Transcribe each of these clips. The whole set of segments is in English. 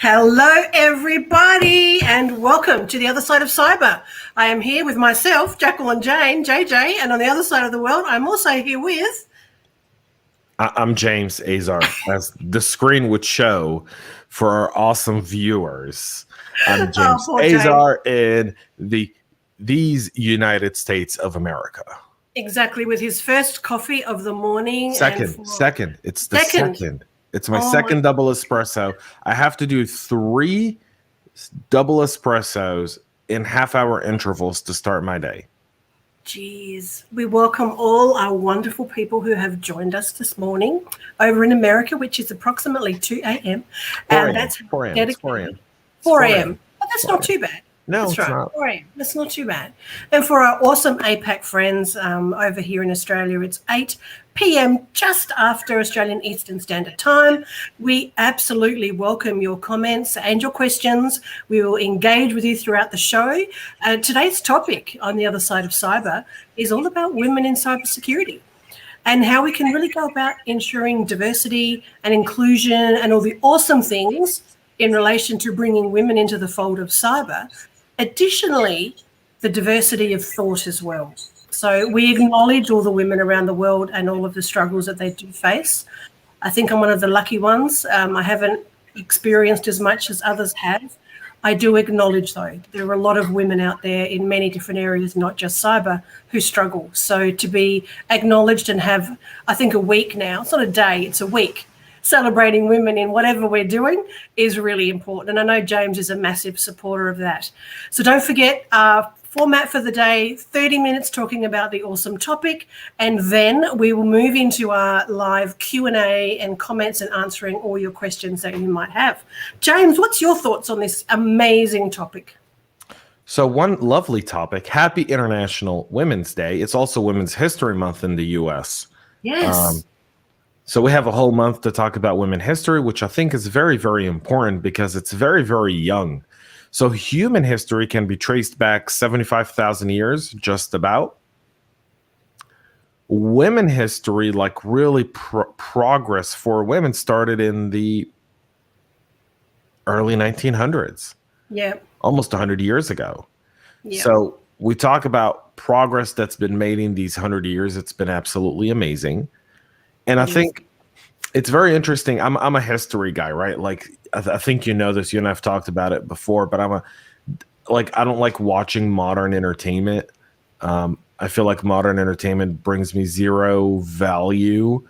Hello, everybody, and welcome to the other side of cyber. I am here with myself, Jacqueline Jane, JJ, and on the other side of the world, I'm also here with... I'm James Azar, as the screen would show for our awesome viewers. I'm James Azar in these United States of America. Exactly, with his first coffee of the morning. Second. It's the second. It's my second double espresso. I have to do 3 double espressos in half-hour intervals to start my day. Jeez. We welcome all our wonderful people who have joined us this morning over in America, which is approximately 2 a.m. And that's 4 a.m. 4 a.m. But that's not too bad. No, that's it's right. not. 4 a.m. That's not too bad. And for our awesome APAC friends over here in Australia, it's 8 p.m. just after Australian Eastern Standard Time. We absolutely welcome your comments and your questions. We will engage with you throughout the show. Today's topic on the other side of cyber is all about women in cybersecurity and how we can really go about ensuring diversity and inclusion and all the awesome things in relation to bringing women into the fold of cyber. Additionally, the diversity of thought as well. So we acknowledge all the women around the world and all of the struggles that they do face. I think I'm one of the lucky ones. I haven't experienced as much as others have. I do acknowledge, though, there are a lot of women out there in many different areas, not just cyber, who struggle. So to be acknowledged and have, I think, a week now, it's not a day, it's a week, celebrating women in whatever we're doing is really important. And I know James is a massive supporter of that. So don't forget our format for the day, 30 minutes talking about the awesome topic, and then we will move into our live Q&A and comments and answering all your questions that you might have. James, what's your thoughts on this amazing topic? So one lovely topic, Happy International Women's Day. It's also Women's History Month in the U.S. Yes. So we have a whole month to talk about women history, which I think is very, very important because it's very, very young. So human history can be traced back 75,000 years, just about. Women history, like really progress for women, started in the early 1900s. Yeah. Almost 100 years ago. Yeah. So we talk about progress that's been made in these 100 years. It's been absolutely amazing. And I think it's very interesting. I'm a history guy, right? Like I think you know this. You and I've talked about it before, but I don't like watching modern entertainment. I feel like modern entertainment brings me zero value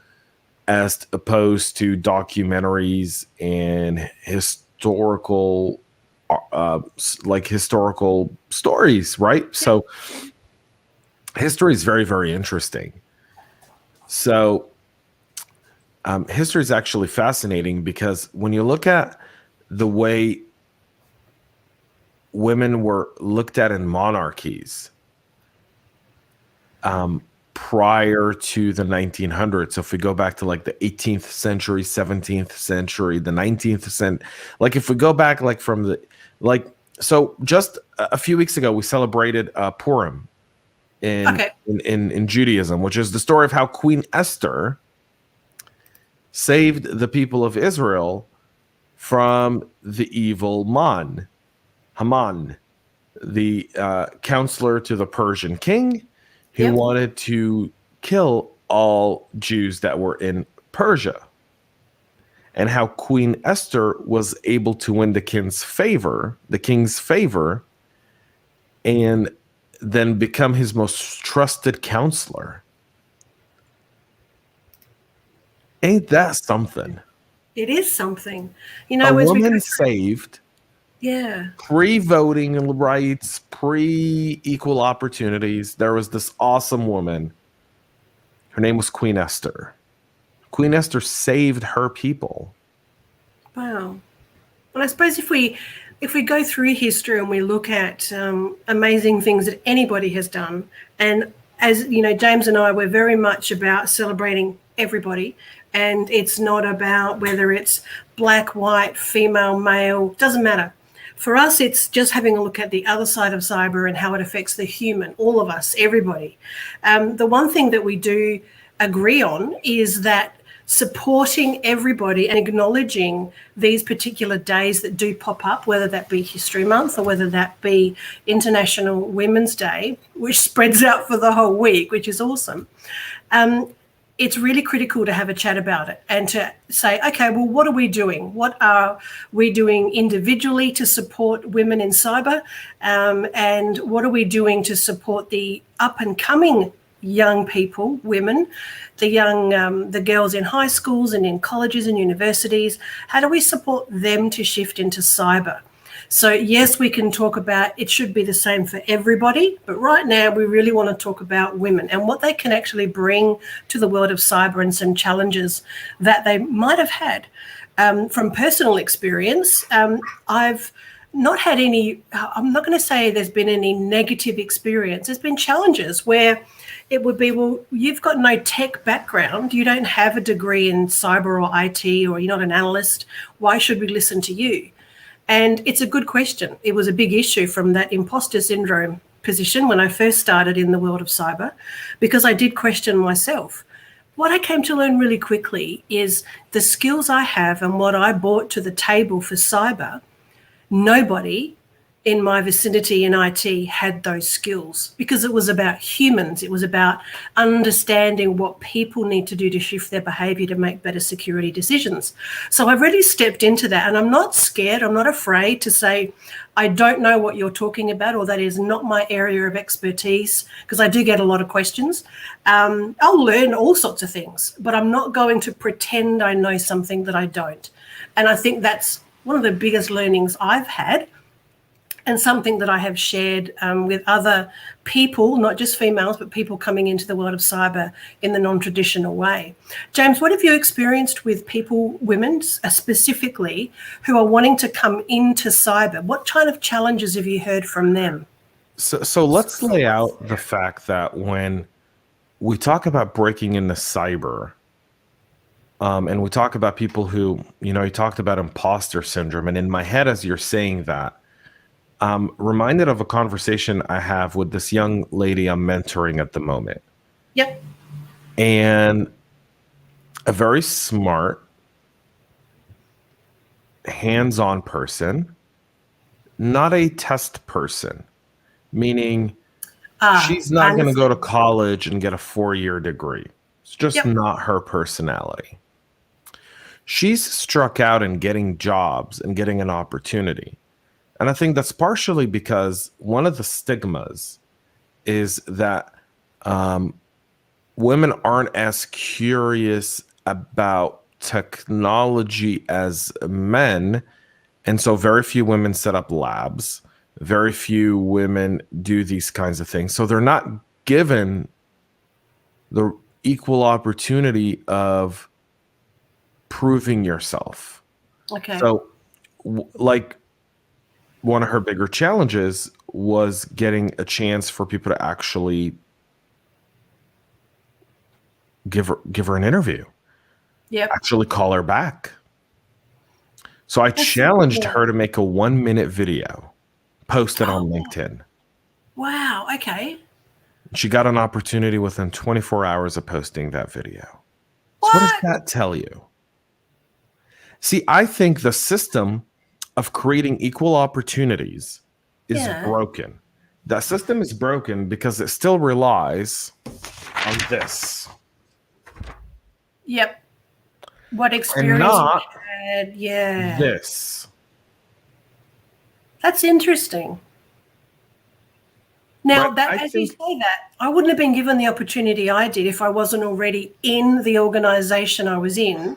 as opposed to documentaries and historical stories, right? So history is very, very interesting. So history is actually fascinating because when you look at the way women were looked at in monarchies prior to the 1900s, so if we go back to like the 18th century, 17th century, the 19th century, like if we go back like from the so just a few weeks ago we celebrated Purim in Judaism, which is the story of how Queen Esther saved the people of Israel from the evil Haman, the counselor to the Persian king who wanted to kill all Jews that were in Persia, and how Queen Esther was able to win the king's favor, and then become his most trusted counselor. Ain't that something? It is something. You know, a woman saved, pre-voting rights, pre-equal opportunities. There was this awesome woman. Her name was Queen Esther. Queen Esther saved her people. Wow. Well, I suppose if we go through history and we look at amazing things that anybody has done, and as you know, James and I, we're very much about celebrating everybody. And it's not about whether it's black, white, female, male, doesn't matter. For us, it's just having a look at the other side of cyber and how it affects the human, all of us, everybody. The one thing that we do agree on is that supporting everybody and acknowledging these particular days that do pop up, whether that be History Month or whether that be International Women's Day, which spreads out for the whole week, which is awesome. It's really critical to have a chat about it and to say, okay, well, what are we doing? What are we doing individually to support women in cyber? And what are we doing to support the up and coming young people, women, the girls in high schools and in colleges and universities? How do we support them to shift into cyber? So yes, we can talk about it should be the same for everybody, but right now we really want to talk about women and what they can actually bring to the world of cyber and some challenges that they might have had. From personal experience, I've not had any, I'm not going to say there's been any negative experience. There's been challenges where it would be, well, you've got no tech background. You don't have a degree in cyber or IT, or you're not an analyst. Why should we listen to you? And it's a good question. It was a big issue from that imposter syndrome position when I first started in the world of cyber, because I did question myself. What I came to learn really quickly is the skills I have and what I brought to the table for cyber, nobody in my vicinity in IT had those skills, because it was about humans. It was about understanding what people need to do to shift their behavior to make better security decisions. So I really stepped into that, and I'm not scared. I'm not afraid to say, I don't know what you're talking about, or that is not my area of expertise, because I do get a lot of questions. I'll learn all sorts of things, but I'm not going to pretend I know something that I don't. And I think that's one of the biggest learnings I've had, and something that I have shared with other people, not just females, but people coming into the world of cyber in the non-traditional way. James, what have you experienced with people, women specifically, who are wanting to come into cyber? What kind of challenges have you heard from them? So let's lay out the fact that when we talk about breaking into cyber, and we talk about people who, you talked about imposter syndrome, and in my head as you're saying that, reminded of a conversation I have with this young lady I'm mentoring at the moment. Yep. And a very smart, hands-on person, not a test person, meaning she's not going to go to college and get a 4-year degree. It's just not her personality. She's struck out in getting jobs and getting an opportunity. And I think that's partially because one of the stigmas is that women aren't as curious about technology as men. And so very few women set up labs. Very few women do these kinds of things. So they're not given the equal opportunity of proving yourself. Okay. So one of her bigger challenges was getting a chance for people to actually give her an interview. Yep. Actually call her back. So I challenged her to make a 1-minute video, post it on LinkedIn. Wow. Okay. She got an opportunity within 24 hours of posting that video. What? So what does that tell you? See, I think the system of creating equal opportunities is broken. That system is broken because it still relies on this. Yep. What experience and not you had. Yeah. this. That's interesting. Now, Right, as you say that, I wouldn't have been given the opportunity I did if I wasn't already in the organization I was in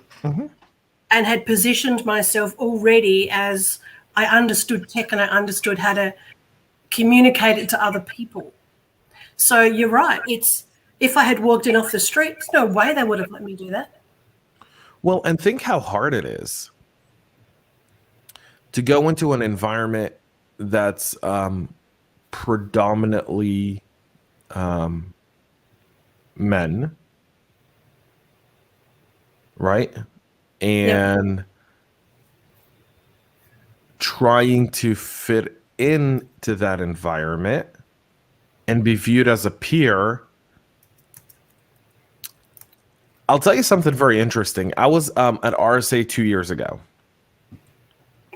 and had positioned myself already as I understood tech and I understood how to communicate it to other people. So you're right. It's if I had walked in off the street, there's no way they would have let me do that. Well, and think how hard it is to go into an environment that's predominantly men, right? And trying to fit into that environment and be viewed as a peer I'll tell you something very interesting. I was at RSA 2 years ago.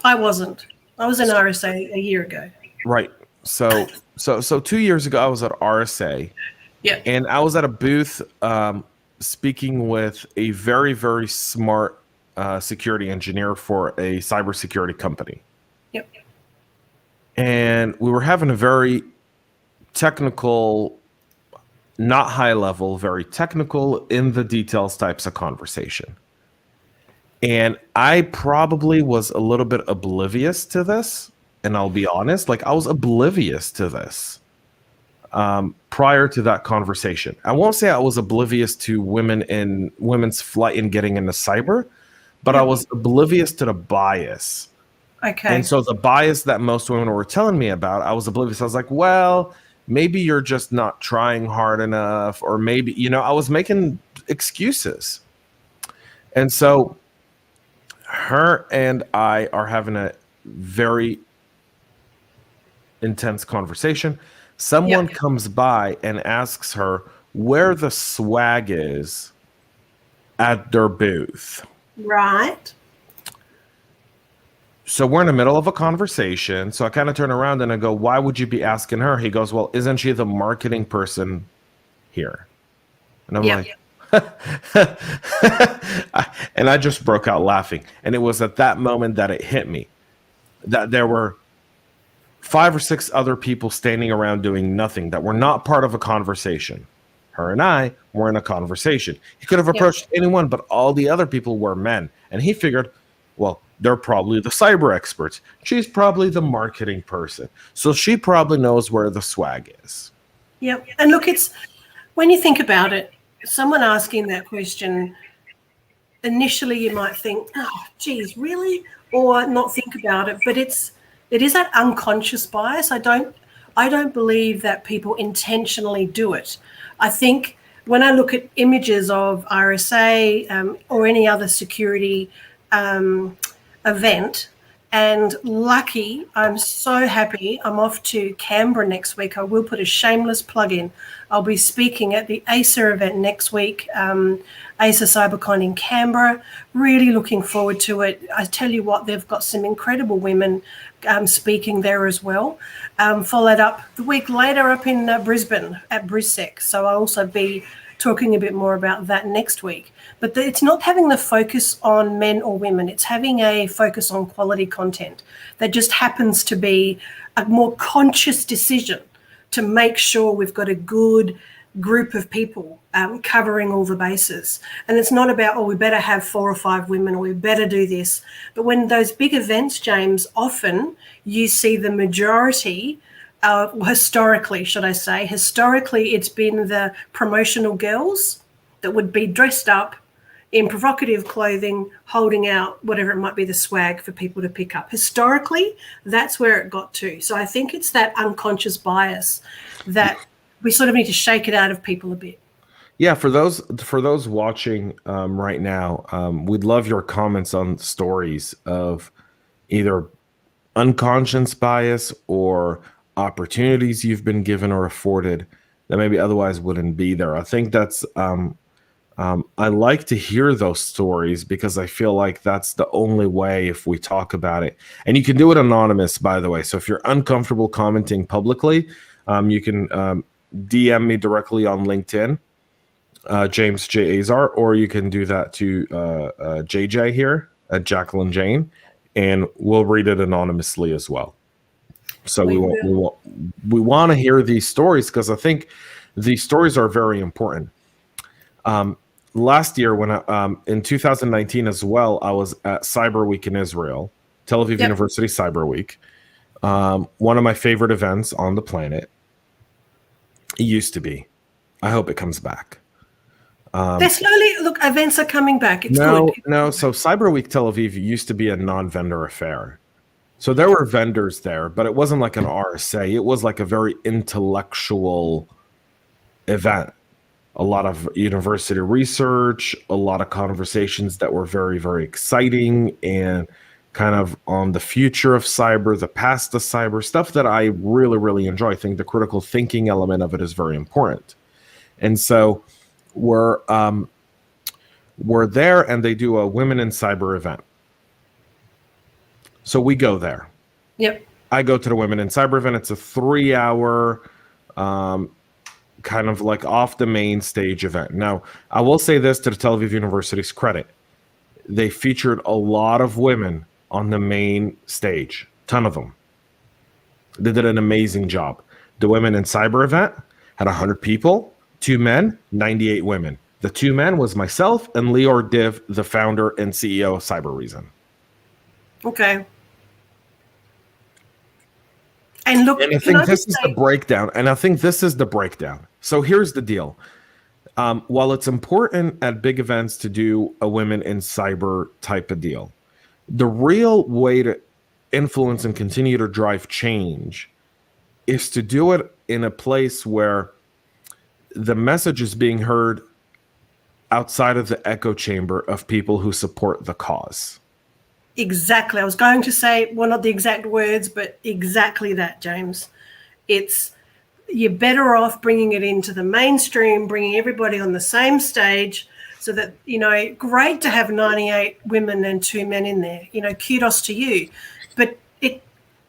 I wasn't. I was in RSA a year ago. Right. So 2 years ago, I was at RSA, Yeah. and I was at a booth speaking with a very, very smart security engineer for a cybersecurity company. Yep. And we were having a very technical, not high level, very technical, in the details types of conversation. And I probably was a little bit oblivious to this. And I'll be honest, like, I was oblivious to this prior to that conversation. I won't say I was oblivious to women's flight in getting into cyber, but I was oblivious to the bias. Okay. And so the bias that most women were telling me about, I was oblivious. I was like, well, maybe you're just not trying hard enough, or maybe, I was making excuses. And so her and I are having a very intense conversation. Someone comes by and asks her where the swag is at their booth. Right. So we're in the middle of a conversation. So I kind of turn around and I go, why would you be asking her? He goes, well, isn't she the marketing person here? And I'm like, and I just broke out laughing. And it was at that moment that it hit me that there were 5 or 6 other people standing around doing nothing that were not part of a conversation. Her and I were in a conversation. He could have approached anyone, but all the other people were men. And he figured, well, they're probably the cyber experts. She's probably the marketing person. So she probably knows where the swag is. Yep. And look, it's when you think about it, someone asking that question, initially you might think, oh, geez, really? Or not think about it. But it is that unconscious bias. I don't believe that people intentionally do it. I think when I look at images of RSA or any other security event, and lucky, I'm so happy, I'm off to Canberra next week. I will put a shameless plug in. I'll be speaking at the ASA event next week, ASA CyberCon in Canberra. Really looking forward to it. I tell you what, they've got some incredible women speaking there as well. Followed up the week later up in Brisbane at BrisSec. So I'll also be talking a bit more about that next week. But it's not having the focus on men or women. It's having a focus on quality content that just happens to be a more conscious decision to make sure we've got a good group of people covering all the bases. And it's not about, oh, we better have 4 or 5 women, or we better do this. But when those big events, James, often you see the majority, historically, it's been the promotional girls that would be dressed up in provocative clothing, holding out whatever it might be, the swag for people to pick up. Historically, that's where it got to. So I think it's that unconscious bias that we sort of need to shake it out of people a bit. Yeah, for those watching right now, we'd love your comments on stories of either unconscious bias or opportunities you've been given or afforded that maybe otherwise wouldn't be there. I think that's I like to hear those stories because I feel like that's the only way if we talk about it. And you can do it anonymous, by the way. So if you're uncomfortable commenting publicly, you can DM me directly on LinkedIn, James J. Azar, or you can do that to JJ here at Jacqueline Jane, and we'll read it anonymously as well. So we want to hear these stories because I think these stories are very important. Last year, when in 2019 as well, I was at Cyber Week in Israel, Tel Aviv University Cyber Week, one of my favorite events on the planet. It used to be. I hope it comes back. They're slowly, look, events are coming back. It's good. No. So Cyber Week Tel Aviv used to be a non-vendor affair. So there were vendors there, but it wasn't like an RSA. It was like a very intellectual event. A lot of university research, a lot of conversations that were very, very exciting and kind of on the future of cyber, the past of cyber, stuff that I really, really enjoy. I think the critical thinking element of it is very important. And so we're We're there and they do a Women in Cyber event. So we go there. Yep. I go to the Women in Cyber event. It's a 3-hour kind of like off the main stage event. Now, I will say this to the Tel Aviv University's credit. They featured a lot of women on the main stage, ton of them. They did an amazing job. The Women in Cyber event had 100 people, 2 men, 98 women. The 2 men was myself and Lior Div, the founder and CEO of Cyber Reason. Okay. And look, And I think this is the breakdown. And I think this is the breakdown. So here's the deal. While it's important at big events to do a Women in Cyber type of deal, the real way to influence and continue to drive change is to do it in a place where the message is being heard outside of the echo chamber of people who support the cause. Exactly. I was going to say, well, not the exact words, but exactly that, James. You're better off bringing it into the mainstream, bringing everybody on the same stage so that, great to have 98 women and 2 men in there, kudos to you. But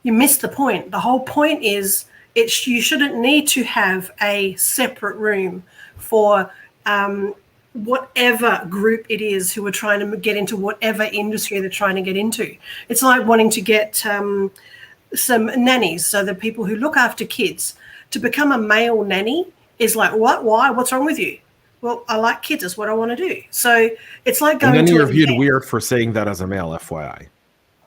you missed the point. The whole point is you shouldn't need to have a separate room for whatever group it is who are trying to get into whatever industry they're trying to get into. It's like wanting to get some nannies, so the people who look after kids. To become a male nanny is like, what? Why? What's wrong with you? Well, I like kids. That's what I want to do. So it's like going to. And then you're viewed weird for saying that as a male, FYI.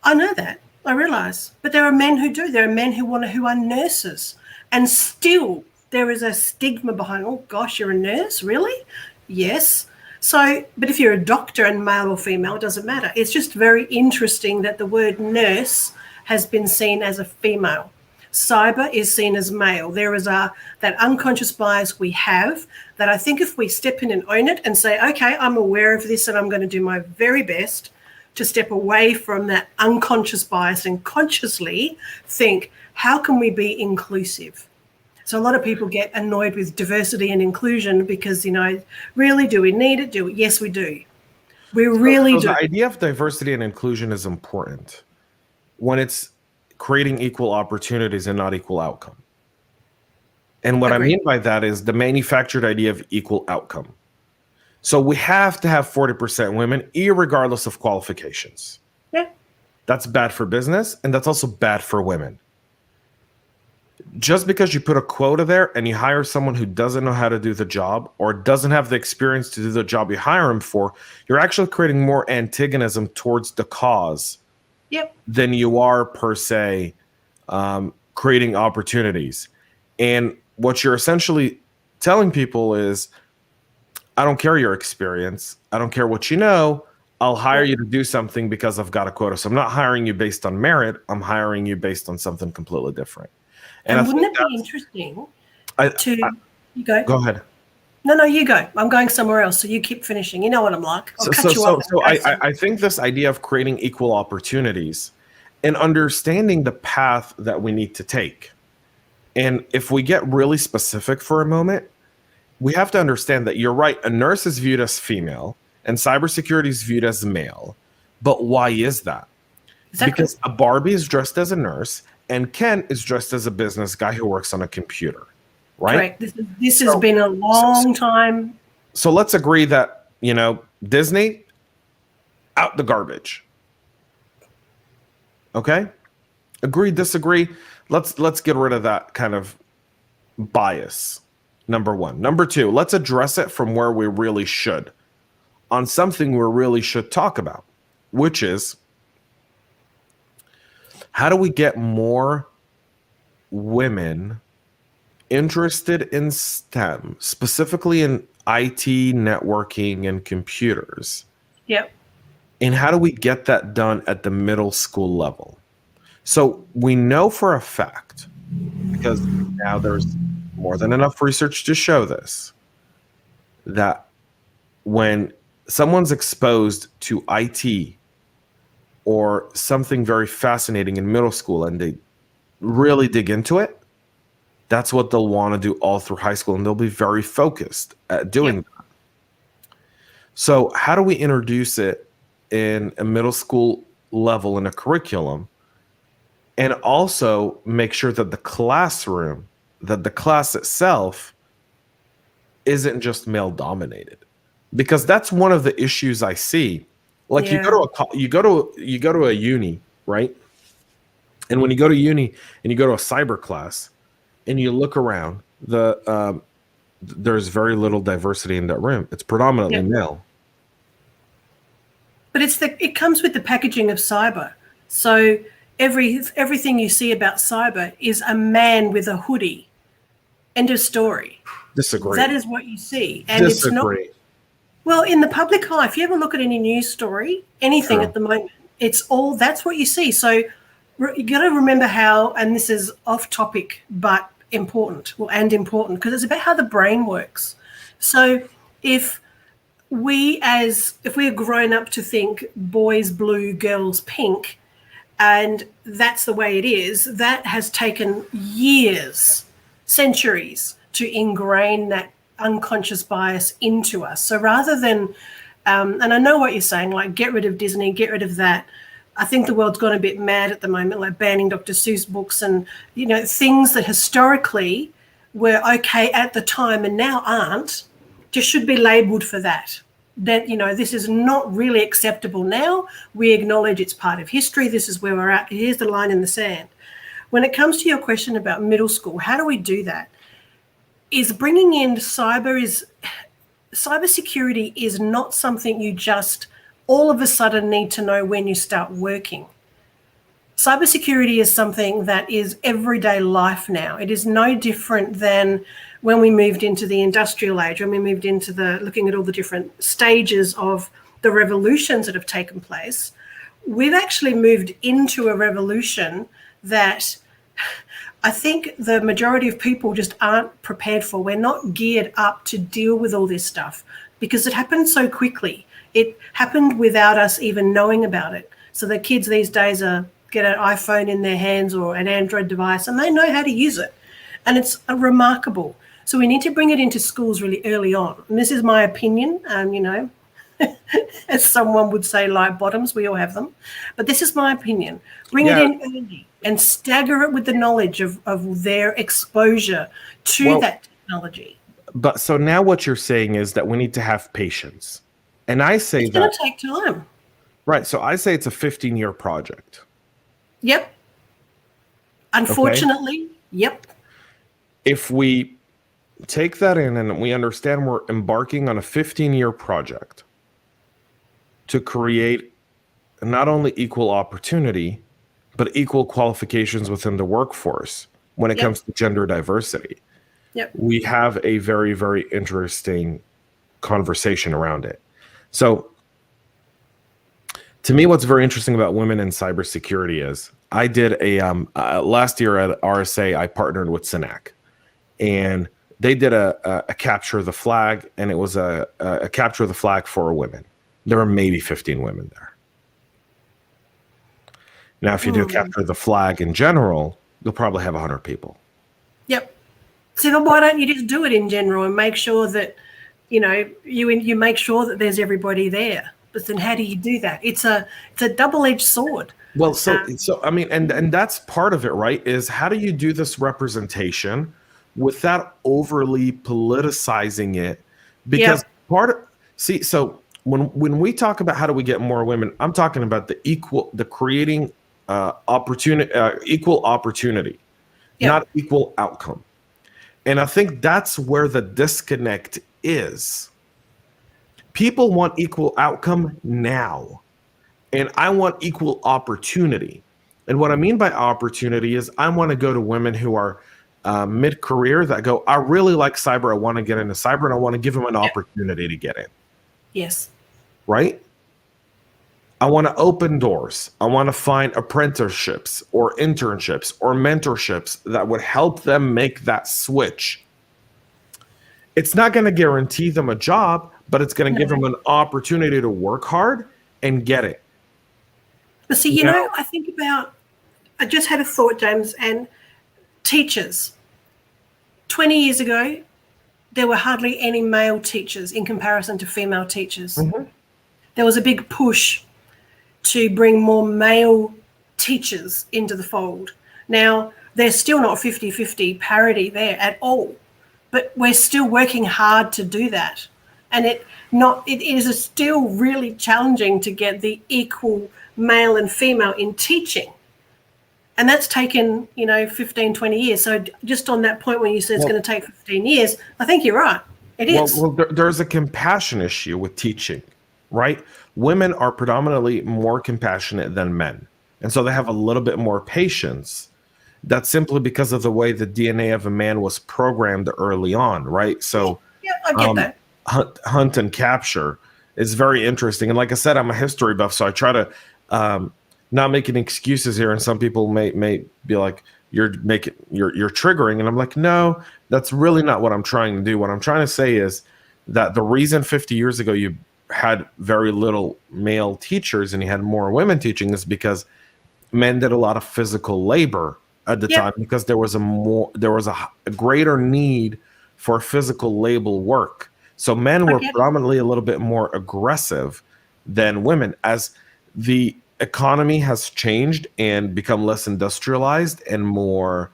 I know that. I realize. But there are men who do. There are men who are nurses. And still there is a stigma behind, oh, gosh, you're a nurse? Really? Yes. So, but if you're a doctor and male or female, it doesn't matter. It's just very interesting that the word nurse has been seen as a female. Cyber is seen as male. There is that unconscious bias we have that I think if we step in and own it and say, okay, I'm aware of this and I'm going to do my very best to step away from that unconscious bias and consciously think, how can we be inclusive? So a lot of people get annoyed with diversity and inclusion because, really, do we need it? Yes, we do. We really do. The idea of diversity and inclusion is important when it's creating equal opportunities and not equal outcome. And what I mean by that is the manufactured idea of equal outcome. So we have to have 40% women, irregardless of qualifications. Yeah. That's bad for business, and that's also bad for women. Just because you put a quota there and you hire someone who doesn't know how to do the job or doesn't have the experience to do the job you hire him for, you're actually creating more antagonism towards the cause. Yep. Than you are per se creating opportunities. And what you're essentially telling people is, I don't care your experience. I don't care what you know. I'll hire you to do something because I've got a quota. So I'm not hiring you based on merit. I'm hiring you based on something completely different. And wouldn't it be interesting you go? Go ahead. No, you go. I'm going somewhere else, so you keep finishing. You know what I'm like. I'll cut you off. So I think this idea of creating equal opportunities and understanding the path that we need to take. And if we get really specific for a moment, we have to understand that you're right. A nurse is viewed as female and cybersecurity is viewed as male. But why is that? Exactly. Because a Barbie is dressed as a nurse and Ken is dressed as a business guy who works on a computer. Right? Correct. This has been a long time. So let's agree that, Disney, out the garbage. Okay? Agree, disagree. Let's get rid of that kind of bias. Number one. Number two, let's address it from where we really should. On something we really should talk about, which is how do we get more women interested in STEM, specifically in IT, networking, and computers? Yep. And how do we get that done at the middle school level? So we know for a fact, because now there's more than enough research to show this, that when someone's exposed to IT or something very fascinating in middle school and they really dig into it, that's what they'll want to do all through high school, and they'll be very focused at doing that. So how do we introduce it in a middle school level in a curriculum, and also make sure that the classroom, that the class itself isn't just male dominated? Because that's one of the issues I see. Like Yeah. you go to a uni, right? And when you go to uni and you go to a cyber class and you look around, there's very little diversity in that room. It's predominantly Yep. male. But it comes with the packaging of cyber. So everything you see about cyber is a man with a hoodie. End of story. Disagree. That is what you see. And it's not, well, in the public eye, if you ever look at any news story, anything at the moment, that's what you see. So you got to remember how, and this is off topic, but important, because it's about how the brain works. So if we're grown up to think boys blue, girls pink, and that's the way it is, that has taken years, centuries to ingrain that unconscious bias into us. So rather than, and I know what you're saying, like get rid of Disney, get rid of that. I think the world's gone a bit mad at the moment, like banning Dr. Seuss books and, things that historically were okay at the time and now aren't, just should be labeled for that. That, this is not really acceptable now. We acknowledge it's part of history. This is where we're at. Here's the line in the sand. When it comes to your question about middle school, how do we do that? Is bringing in cybersecurity is not something you just all of a sudden need to know when you start working. Cybersecurity is something that is everyday life now. It is no different than when we moved into the industrial age, when we moved into looking at all the different stages of the revolutions that have taken place. We've actually moved into a revolution that I think the majority of people just aren't prepared for. We're not geared up to deal with all this stuff because it happened so quickly. It happened without us even knowing about it. So the kids these days get an iPhone in their hands or an Android device and they know how to use it. And it's remarkable. So we need to bring it into schools really early on. And this is my opinion, as someone would say, light bottoms, we all have them. But this is my opinion. Bring it in early and stagger it with the knowledge of their exposure to that technology. But so now what you're saying is that we need to have patience. And I say it's going to take time. Right. So I say it's a 15-year project. Yep. Unfortunately, yep. If we take that in and we understand we're embarking on a 15-year project to create not only equal opportunity, but equal qualifications within the workforce when it comes to gender diversity, we have a very, very interesting conversation around it. So to me, what's very interesting about women in cybersecurity is I did last year at RSA, I partnered with SYNAC, and they did a capture the flag, and it was a capture the flag for women. There were maybe 15 women there. Now, if you do capture the flag in general, you'll probably have 100 people. Yep. So then why don't you just do it in general and make sure that, you make sure that there's everybody there? But then how do you do that? It's a double-edged sword. Well, so I mean, and that's part of it, right? Is how do you do this representation without overly politicizing it? Because so when we talk about how do we get more women, I'm talking about the creating equal opportunity, not equal outcome. And I think that's where the disconnect is. People want equal outcome now, and I want equal opportunity. And what I mean by opportunity is I want to go to women who are mid-career that go, I really like cyber, I want to get into cyber, and I want to give them an opportunity to get in. Yes. Right? I want to open doors. I want to find apprenticeships or internships or mentorships that would help them make that switch. It's not going to guarantee them a job, but it's going to give them an opportunity to work hard and get it. But see, I think about, I just had a thought, James, and teachers. 20 years ago, there were hardly any male teachers in comparison to female teachers. Mm-hmm. There was a big push to bring more male teachers into the fold. Now, there's still not 50-50 parity there at all, but we're still working hard to do that. And it is still really challenging to get the equal male and female in teaching. And that's taken, 15, 20 years. So just on that point when you said it's going to take 15 years, I think you're right. It is. Well, there's a compassion issue with teaching, right? Women are predominantly more compassionate than men. And so they have a little bit more patience. That's simply because of the way the DNA of a man was programmed early on, right? So yeah, I get that. Hunt and capture is very interesting. And like I said, I'm a history buff, so I try to not making excuses here. And some people may be like, you're triggering. And I'm like, no, that's really not what I'm trying to do. What I'm trying to say is that the reason 50 years ago you had very little male teachers and you had more women teaching is because men did a lot of physical labor at the time, because there was a greater need for physical labor work. So men were predominantly a little bit more aggressive than women. As the economy has changed and become less industrialized and more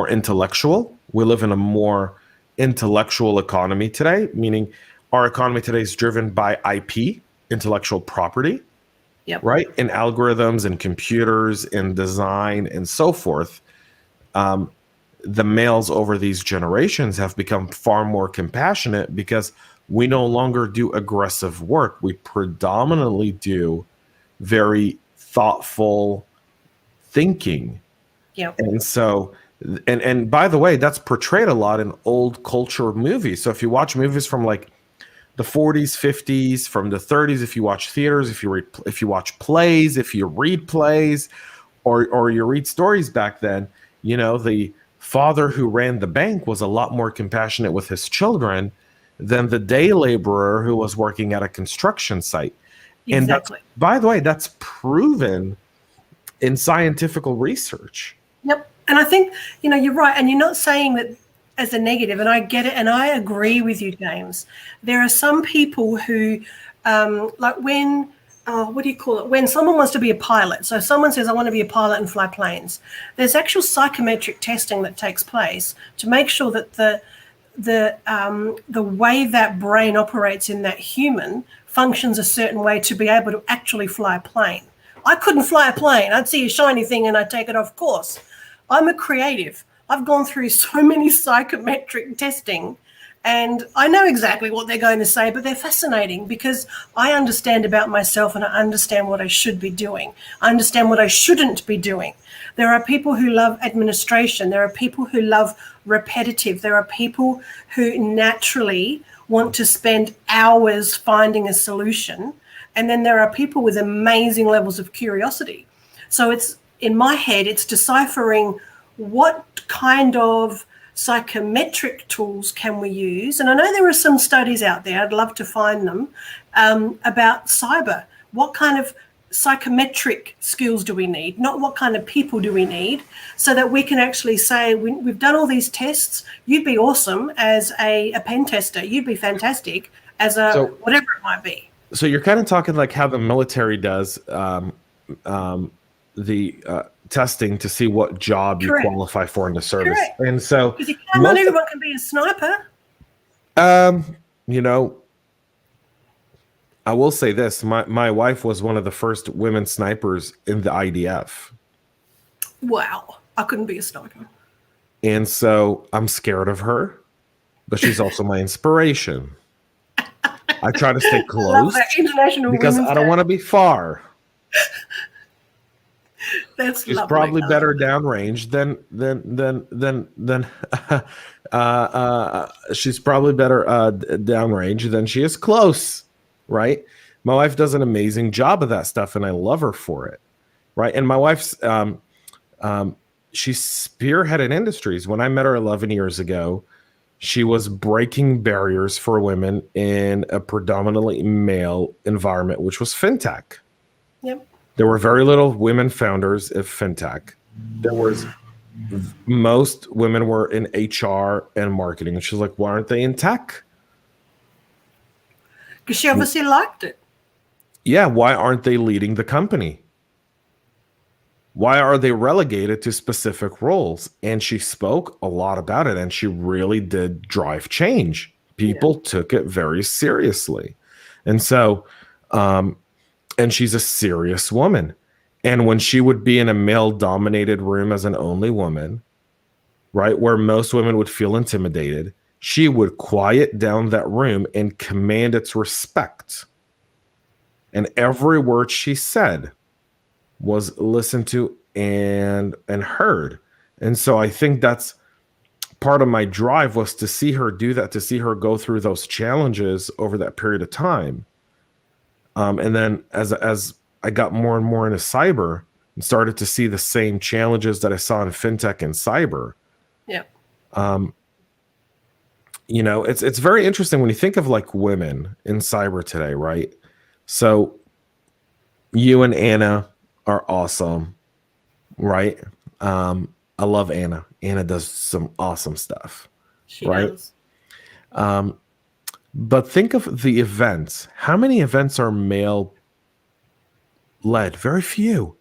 intellectual, we live in a more intellectual economy today, meaning our economy today is driven by IP, intellectual property, right? And algorithms and computers and design and so forth. The males over these generations have become far more compassionate because we no longer do aggressive work. We predominantly do very thoughtful thinking. And so, and by the way, that's portrayed a lot in old culture movies. So if you watch movies from like the 40s, 50s, from the 30s, if you watch theaters, if you watch plays, if you read plays, or you read stories back then, the father who ran the bank was a lot more compassionate with his children than the day laborer who was working at a construction site. Exactly. And by the way, that's proven in scientific research. Yep. And I think, you're right. And you're not saying that as a negative, and I get it. And I agree with you, James. There are some people who, like when, what do you call it? When someone wants to be a pilot. So someone says, I want to be a pilot and fly planes. There's actual psychometric testing that takes place to make sure that the way that brain operates in that human functions a certain way to be able to actually fly a plane. I couldn't fly a plane. I'd see a shiny thing and I'd take it off course. I'm a creative. I've gone through so many psychometric testing and I know exactly what they're going to say, but they're fascinating because I understand about myself and I understand what I should be doing. I understand what I shouldn't be doing. There are people who love administration. There are people who love repetitive. There are people who naturally want to spend hours finding a solution. And then there are people with amazing levels of curiosity. So it's, in my head, it's deciphering what kind of psychometric tools can we use. And I know there are some studies out there, I'd love to find them, about cyber. What kind of psychometric skills do we need? Not what kind of people do we need, so that we can actually say, we've done all these tests, you'd be awesome as a pen tester, you'd be fantastic as whatever it might be. So you're kind of talking like how the military does testing to see what job you qualify for in the service. Correct. And so because not everyone can be a sniper. I will say this, my wife was one of the first women snipers in the IDF. Wow. I couldn't be a sniper. And so I'm scared of her, but she's also my inspiration. I try to stay close because I don't want to be far. She's probably better downrange than she's probably better downrange than she is close, right? My wife does an amazing job of that stuff, and I love her for it, right? And my wife's she spearheaded industries. When I met her 11 years ago, she was breaking barriers for women in a predominantly male environment, which was fintech. Yep. There were very little women founders of fintech. There was most women were in HR and marketing. And she's like, why aren't they in tech? Because she obviously liked it. Yeah, why aren't they leading the company? Why are they relegated to specific roles? And she spoke a lot about it, and she really did drive change. People took it very seriously. And so, and she's a serious woman. And when she would be in a male dominated room as an only woman, right, where most women would feel intimidated, she would quiet down that room and command its respect. And every word she said was listened to and heard. And so I think that's part of my drive, was to see her do that, to see her go through those challenges over that period of time. And then as I got more and more into cyber and started to see the same challenges that I saw in fintech and cyber. Yeah. You know, it's very interesting when you think of like women in cyber today, right? So you and Anna are awesome, right? I love Anna. Anna does some awesome stuff. She right? does. But think of the events. How many events are male led? Very few.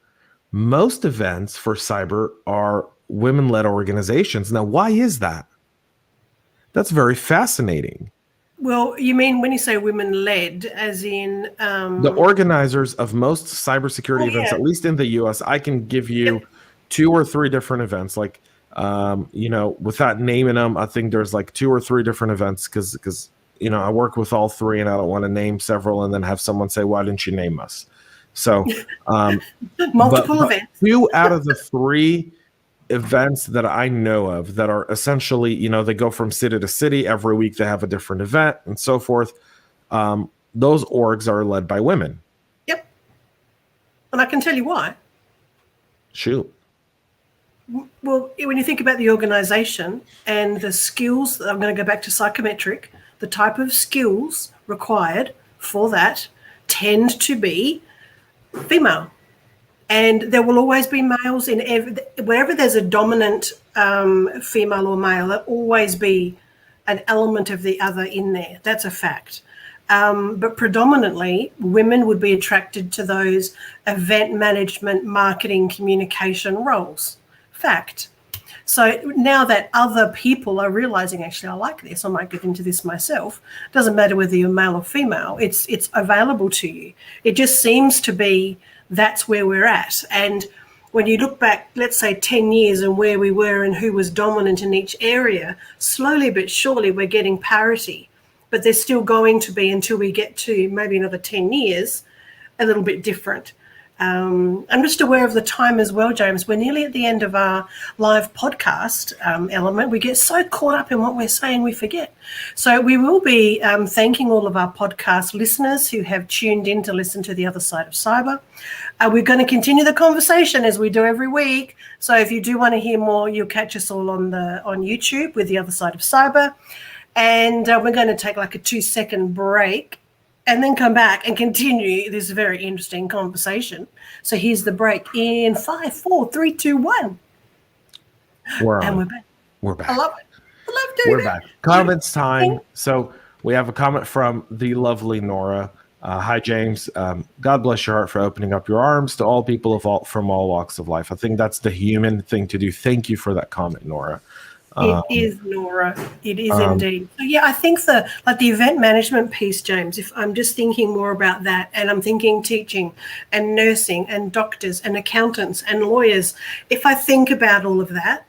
Most events for cyber are women led organizations. Now, why is that? That's very fascinating. Well, you mean when you say women led, as in The organizers of most cybersecurity events, at least in the US, I can give you 2 or 3 different events. Like, you know, without naming them, I think there's like 2 or 3 different events because you know, I work with all 3 and I don't want to name several and then have someone say, why didn't you name us? So multiple events. 2 out of the 3 events that I know of that are essentially, you know, they go from city to city. Every week they have a different event and so forth. Those orgs are led by women. Yep. And I can tell you why. Shoot. Well, when you think about the organization and the skills, I'm going to go back to psychometric, the type of skills required for that tend to be female. And there will always be males in wherever there's a dominant female or male, there'll always be an element of the other in there. That's a fact. But predominantly, women would be attracted to those event management, marketing, communication roles. Fact. So now that other people are realizing, actually, I like this, I might get into this myself. Doesn't matter whether you're male or female, it's available to you. It just seems to be that's where we're at. And when you look back, let's say 10 years and where we were and who was dominant in each area, slowly but surely we're getting parity. But there's still going to be, until we get to maybe another 10 years, a little bit different. I'm just aware of the time as well, James. We're nearly at the end of our live podcast element. We get so caught up in what we're saying, we forget. So we will be thanking all of our podcast listeners who have tuned in to listen to The Other Side of Cyber. We're going to continue the conversation as we do every week. So if you do want to hear more, you'll catch us all on YouTube with The Other Side of Cyber. And we're going to take like a 2-second break and then come back and continue this very interesting conversation. So here's the break in 5, 4, 3, 2, 1. We're on. And we're back. We're back. I love it. I love doing We're it. back. Comments time. So we have a comment from the lovely Nora. Hi, James. God bless your heart for opening up your arms to all people from all walks of life. I think that's the human thing to do. Thank you for that comment, Nora. It is, Nora. It is indeed. So yeah, I think the event management piece, James, if I'm just thinking more about that, and I'm thinking teaching and nursing and doctors and accountants and lawyers, if I think about all of that,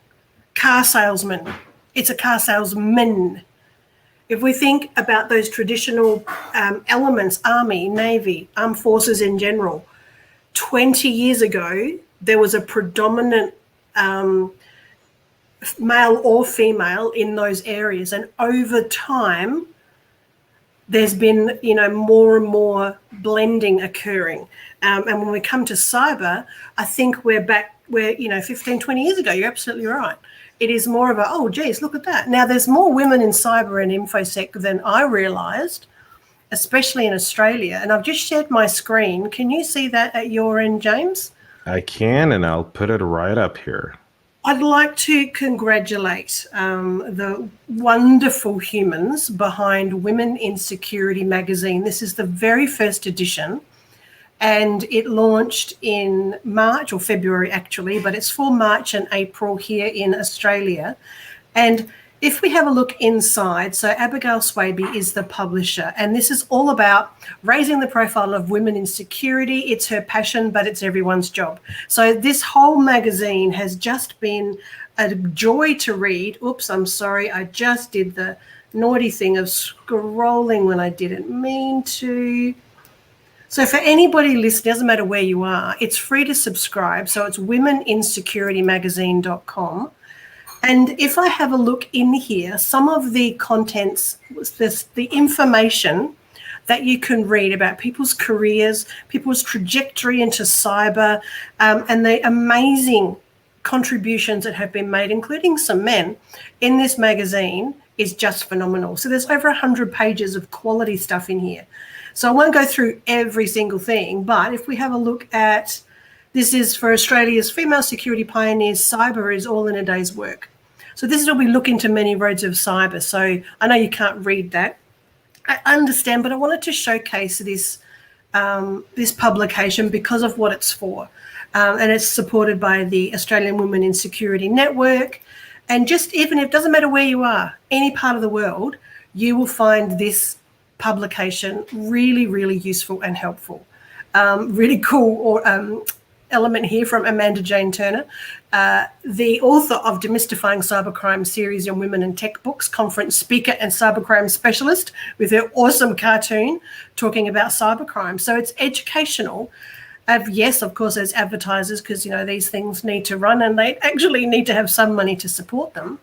car salesman, it's a car salesman. If we think about those traditional elements, Army, Navy, armed forces in general, 20 years ago, there was a predominant male or female in those areas, and over time there's been more and more blending occurring, and when we come to cyber, I think we're back where 15, 20 years ago. You're absolutely right. It is more of a, oh geez, look at that. Now there's more women in cyber and infosec than I realized, especially in Australia, and I've just shared my screen. Can you see that at your end, James? I can, and I'll put it right up here. I'd like to congratulate the wonderful humans behind Women in Security magazine. This is the very first edition, and it launched in March or February actually, but it's for March and April here in Australia. And if we have a look inside, so Abigail Swaby is the publisher, and this is all about raising the profile of women in security. It's her passion, but it's everyone's job. So this whole magazine has just been a joy to read. Oops, I'm sorry. I just did the naughty thing of scrolling when I didn't mean to. So for anybody listening, doesn't matter where you are, it's free to subscribe. So it's womeninsecurity.magazine.com. And if I have a look in here, some of the contents, the information that you can read about people's careers, people's trajectory into cyber, and the amazing contributions that have been made, including some men, in this magazine is just phenomenal. So there's over 100 pages of quality stuff in here. So I won't go through every single thing, but if we have a look at, this is for Australia's female security pioneers, cyber is all in a day's work. So this is where we look into many roads of cyber. So I know you can't read that. I understand, but I wanted to showcase this this publication because of what it's for. And it's supported by the Australian Women in Security Network. And just even if it doesn't matter where you are, any part of the world, you will find this publication really, really useful and helpful. Really cool element here from Amanda Jane Turner, the author of Demystifying Cybercrime series on women in tech books, conference speaker and cybercrime specialist, with her awesome cartoon talking about cybercrime. So it's educational. Yes, of course, as advertisers, because these things need to run and they actually need to have some money to support them.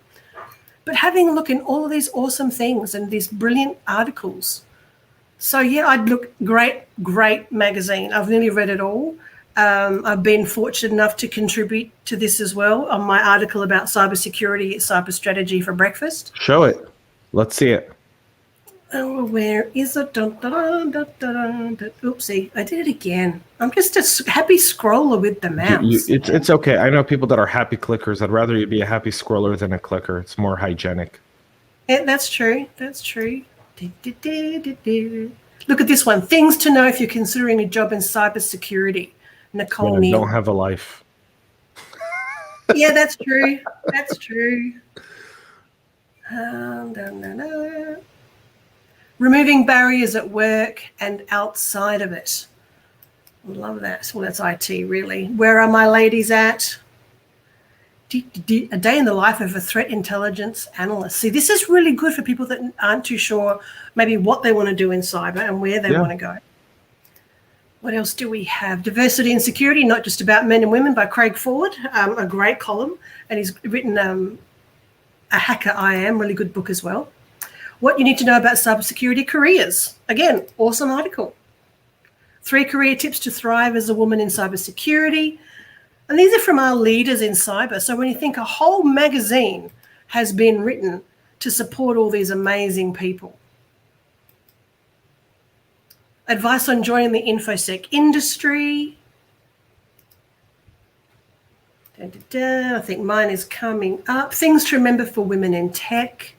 But having a look in all of these awesome things and these brilliant articles. So yeah, I'd look great magazine. I've nearly read it all. I've been fortunate enough to contribute to this as well on my article about cybersecurity, cyber strategy for breakfast. Show it. Let's see it. Oh, where is it? Dun, dun, dun, dun, dun, dun. Oopsie, I did it again. I'm just a happy scroller with the mouse. It's okay. I know people that are happy clickers. I'd rather you be a happy scroller than a clicker. It's more hygienic. Yeah, that's true. That's true. Look at this one. Things to know if you're considering a job in cybersecurity. Nicole Neal. Don't have a life. Yeah, that's true. That's true. Removing barriers at work and outside of it. Love that. Well, that's IT, really. Where are my ladies at? A day in the life of a threat intelligence analyst. See, this is really good for people that aren't too sure maybe what they want to do in cyber and where they want to go. What else do we have? Diversity and Security, Not Just About Men and Women by Craig Ford, a great column. And he's written A Hacker I Am, really good book as well. What you need to know about cybersecurity careers. Again, awesome article. 3 career tips to thrive as a woman in cybersecurity. And these are from our leaders in cyber. So when you think a whole magazine has been written to support all these amazing people. Advice on joining the InfoSec industry. I think mine is coming up. Things to remember for women in tech.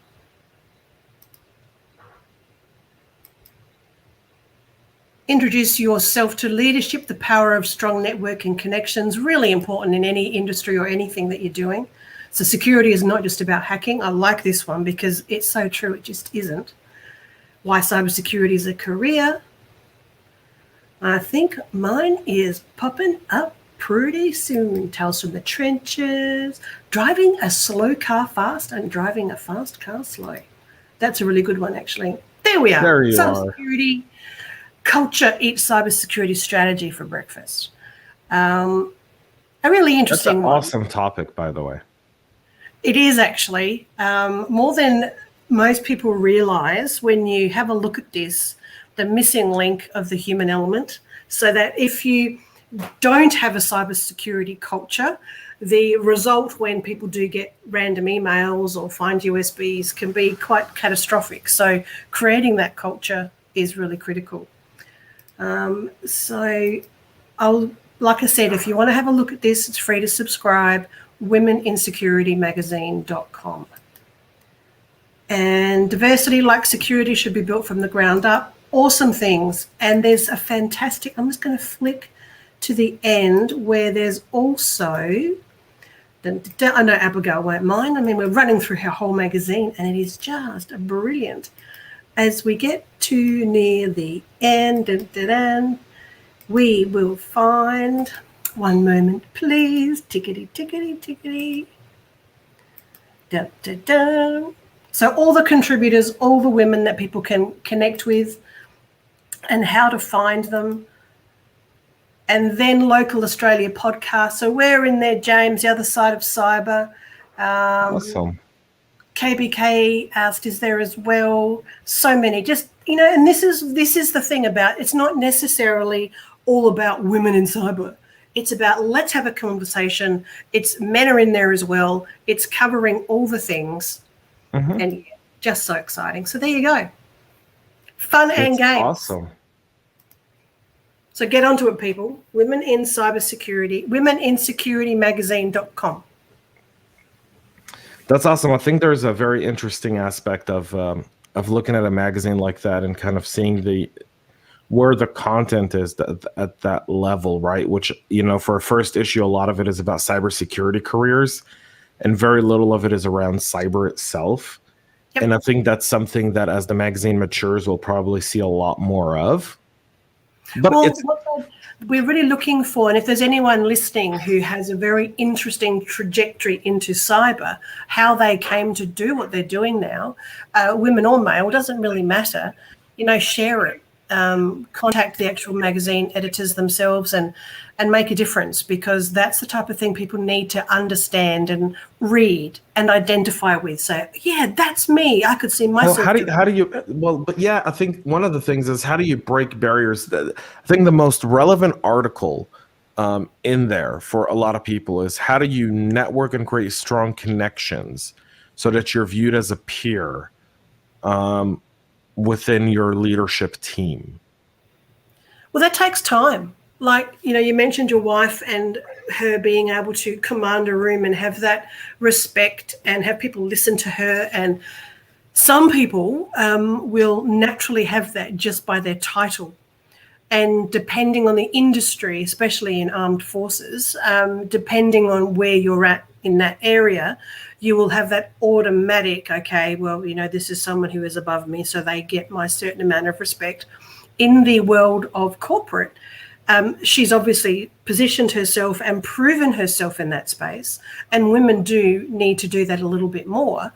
Introduce yourself to leadership, the power of strong network and connections, really important in any industry or anything that you're doing. So security is not just about hacking. I like this one because it's so true, it just isn't. Why cybersecurity is a career. I think mine is popping up pretty soon. Tales from the trenches, driving a slow car fast and driving a fast car slow. That's a really good one, actually. There we are. There you Cybersecurity culture eats cybersecurity strategy for breakfast. A really interesting one. That's an awesome topic, by the way. It is actually more than most people realize when you have a look at this. The missing link of the human element, so that if you don't have a cybersecurity culture, the result when people do get random emails or find USBs can be quite catastrophic. So creating that culture is really critical. So like I said, if you want to have a look at this, it's free to subscribe, womeninsecurity.magazine.com. And diversity, like security, should be built from the ground up. Awesome things. And there's a fantastic, I'm just going to flick to the end where there's also, I know Abigail won't mind. I mean, we're running through her whole magazine and it is just brilliant. As we get to near the end, we will find, one moment, please, tickety, tickety, tickety. Dun, dun, dun. So all the contributors, all the women that people can connect with and how to find them. And then Local Australia podcast. So we're in there, James, the other side of cyber. Awesome. KBK asked is there as well. So many, just, you know, and this is the thing about, it's not necessarily all about women in cyber. It's about, let's have a conversation. It's men are in there as well. It's covering all the things. Mm-hmm. And yeah, just so exciting. So there you go. Fun and games. Awesome. So get onto it, people. Women in Cybersecurity, womeninsecurity.magazine.com. That's awesome. I think there's a very interesting aspect of looking at a magazine like that and kind of seeing where the content is at that level, right? Which, you know, for a first issue, a lot of it is about cybersecurity careers, and very little of it is around cyber itself. Yep. And I think that's something that as the magazine matures, we'll probably see a lot more of. But what we're really looking for, and if there's anyone listening who has a very interesting trajectory into cyber, how they came to do what they're doing now, women or male, doesn't really matter, you know, share it. Contact the actual magazine editors themselves and make a difference, because that's the type of thing people need to understand and read and identify with. So yeah, that's me. I could see myself. Well, how do you but yeah, I think one of the things is, how do you break barriers? I think the most relevant article in there for a lot of people is, how do you network and create strong connections so that you're viewed as a peer within your leadership team? Well, that takes time. Like, you know, you mentioned your wife and her being able to command a room and have that respect and have people listen to her. And some people will naturally have that just by their title. And depending on the industry, especially in armed forces, depending on where you're at in that area, you will have that automatic, okay, well, you know, this is someone who is above me, so they get my certain amount of respect. In the world of corporate, she's obviously positioned herself and proven herself in that space, and women do need to do that a little bit more.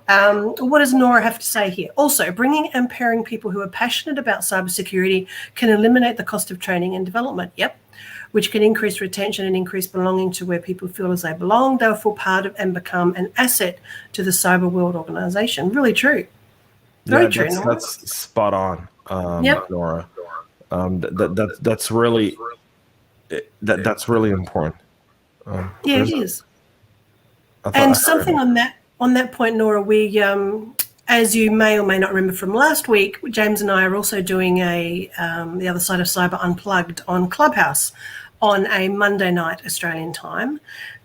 What does Nora have to say here? Also, bringing and pairing people who are passionate about cybersecurity can eliminate the cost of training and development. Yep. Which can increase retention and increase belonging to where people feel as they belong. They'll feel part of and become an asset to the cyber world organization. Really true. Very true. That's spot on, yep. Nora. That's really important. Yeah, it is. And something on that point, Nora, we as you may or may not remember from last week, James and I are also doing the other side of cyber unplugged on Clubhouse on a Monday night Australian time.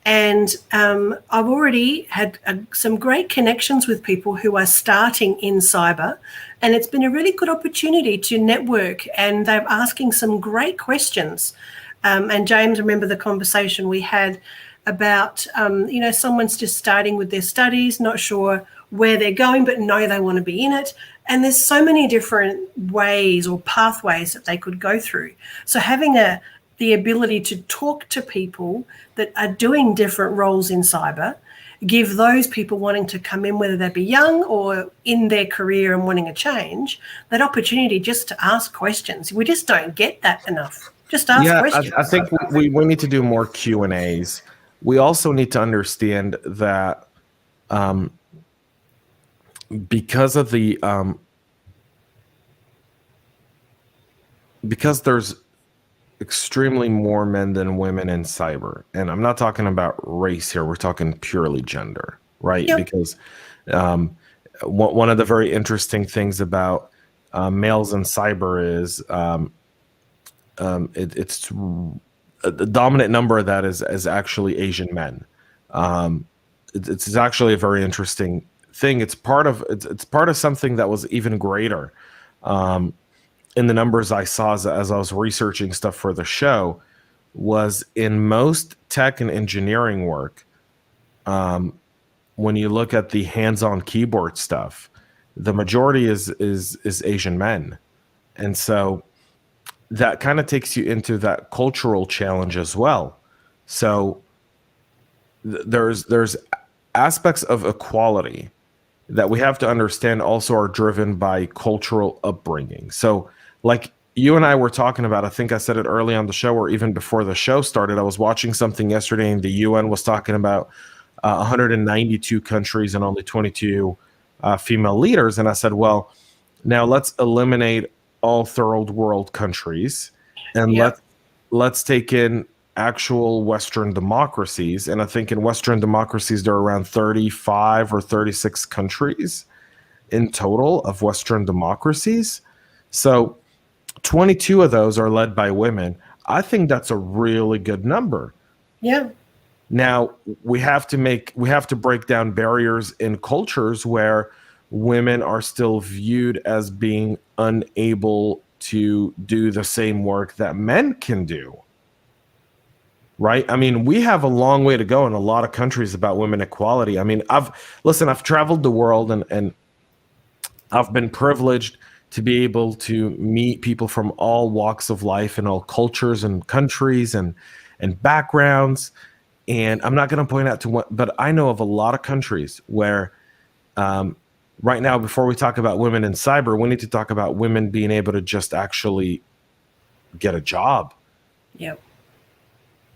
And I've already had some great connections with people who are starting in cyber, and it's been a really good opportunity to network, and they're asking some great questions. And James, remember the conversation we had about, you know, someone's just starting with their studies, not sure where they're going, but know they want to be in it. And there's so many different ways or pathways that they could go through. So having the ability to talk to people that are doing different roles in cyber, give those people wanting to come in, whether they be young or in their career and wanting a change, that opportunity just to ask questions. We just don't get that enough. Just ask questions. I think we need to do more Q&As. We also need to understand that because of the because there's extremely more men than women in cyber, and I'm not talking about race here, we're talking purely gender, right? Yep. Because one of the very interesting things about males in cyber is it's the dominant number of that is actually Asian men. It's actually a very interesting thing. It's part of something that was even greater. In the numbers I saw as I was researching stuff for the show, was in most tech and engineering work, when you look at the hands-on keyboard stuff, the majority is Asian men. And so that kind of takes you into that cultural challenge as well. So there's aspects of equality that we have to understand also are driven by cultural upbringing. So like you and I were talking about, I think I said it early on the show or even before the show started, I was watching something yesterday and the UN was talking about 192 countries and only 22 female leaders. And I said, well, now let's eliminate all third world countries and Yep. let's take in actual Western democracies. And I think in Western democracies, there are around 35 or 36 countries in total of Western democracies. So 22 of those are led by women. I think that's a really good number. Yeah. Now we have to break down barriers in cultures where women are still viewed as being unable to do the same work that men can do. Right? I mean, we have a long way to go in a lot of countries about women equality. I mean, I've traveled the world and I've been privileged to be able to meet people from all walks of life and all cultures and countries and backgrounds. And I'm not going to point out to what, but I know of a lot of countries where right now, before we talk about women in cyber, we need to talk about women being able to just actually get a job. Yep.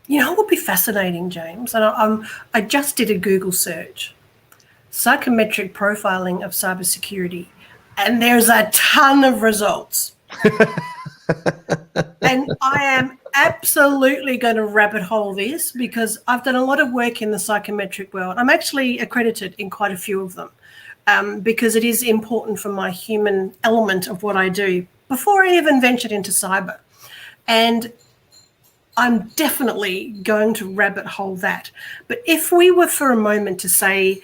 You know what would be fascinating, James? And I just did a Google search, psychometric profiling of cybersecurity, and there's a ton of results. And I am absolutely going to rabbit hole this because I've done a lot of work in the psychometric world. I'm actually accredited in quite a few of them because it is important for my human element of what I do before I even ventured into cyber. And I'm definitely going to rabbit hole that. But if we were for a moment to say,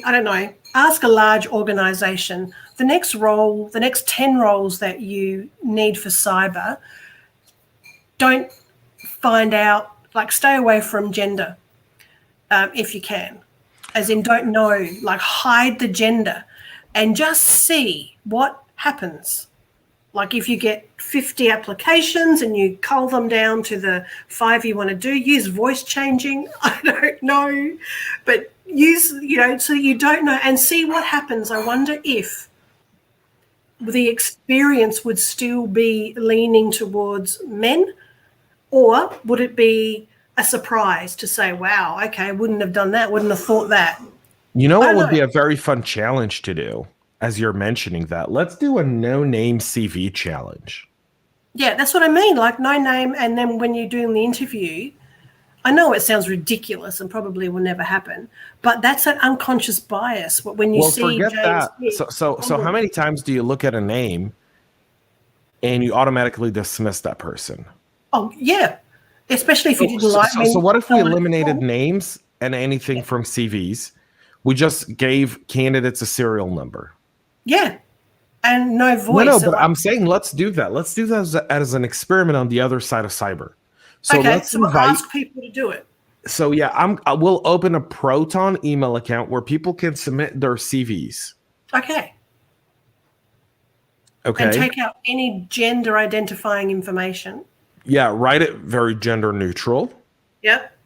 I don't know, ask a large organization, the next 10 roles that you need for cyber, don't find out, like stay away from gender if you can. As in don't know, like hide the gender and just see what happens. Like if you get 50 applications and you cull them down to the 5 you want to do, use voice changing. I don't know, but use, so you don't know and see what happens. I wonder if the experience would still be leaning towards men, or would it be a surprise to say, wow, okay, wouldn't have done that, wouldn't have thought that. You know what would be a very fun challenge to do? As you're mentioning that, let's do a no-name CV challenge. Yeah, that's what I mean. Like no name, and then when you're doing the interview, I know it sounds ridiculous and probably will never happen, but that's an unconscious bias. When you see forget James that. Smith, So how many times do you look at a name and you automatically dismiss that person? Oh yeah, especially if you didn't like me. So what if we eliminated names and anything from CVs? We just gave candidates a serial number. Yeah, and no voice. No, but I'm saying let's do that. Let's do that as an experiment on the other side of cyber. So okay, let's so ask people to do it. So yeah, we'll open a Proton email account where people can submit their CVs. Okay. Okay. And take out any gender identifying information. Yeah, write it very gender neutral. Yep.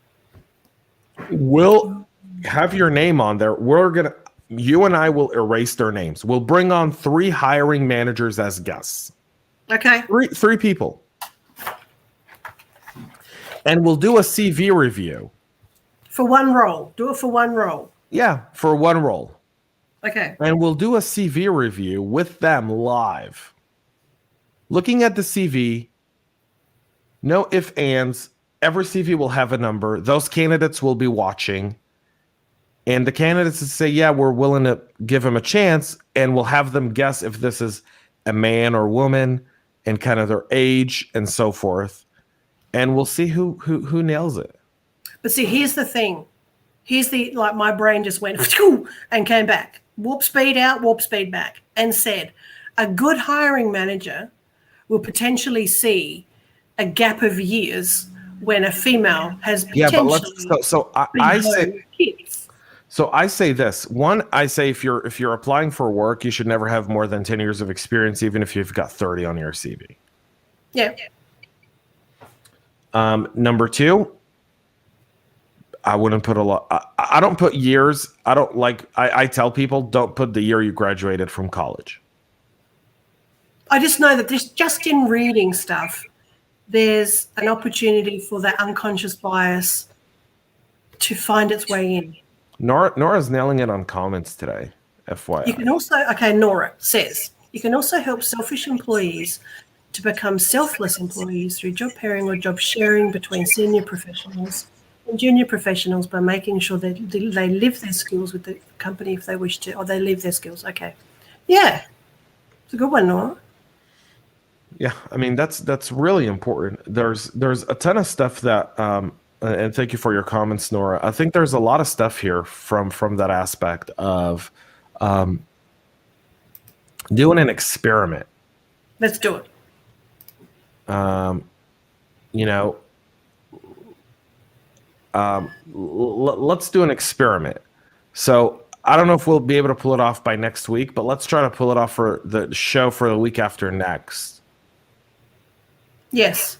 We'll have your name on there. You and I will erase their names. We'll bring on 3 hiring managers as guests. Okay. Three people. And we'll do a CV review. For one role. Do it for one role. Yeah, for one role. Okay. And we'll do a CV review with them live. Looking at the CV, no ifs, ands. Every CV will have a number. Those candidates will be watching. And the candidates will say, yeah, we're willing to give them a chance. And we'll have them guess if this is a man or woman and kind of their age and so forth. And we'll see who nails it. But see, here's the thing. Here's the, like, my brain just went and came back. Warp speed out, warp speed back, and said, a good hiring manager will potentially see a gap of years when a female has potentially kids. So I say this. One, I say if you're applying for work, you should never have more than 10 years of experience, even if you've got 30 on your CV. Yeah. Number two, I wouldn't put a lot. I don't put years. I don't like. I tell people don't put the year you graduated from college. I just know that just in reading stuff, there's an opportunity for that unconscious bias to find its way in. Nora's nailing it on comments today. FYI. You can also, Nora says, you can also help selfish employees to become selfless employees through job pairing or job sharing between senior professionals and junior professionals by making sure that they live their skills with the company if they wish to, or they live their skills. Okay. Yeah. It's a good one, Nora. Yeah, I mean that's really important. There's a ton of stuff that and thank you for your comments, Nora. I think there's a lot of stuff here from that aspect of doing an experiment. Let's do it. Let's do an experiment. So I don't know if we'll be able to pull it off by next week, but let's try to pull it off for the show for the week after next. Yes.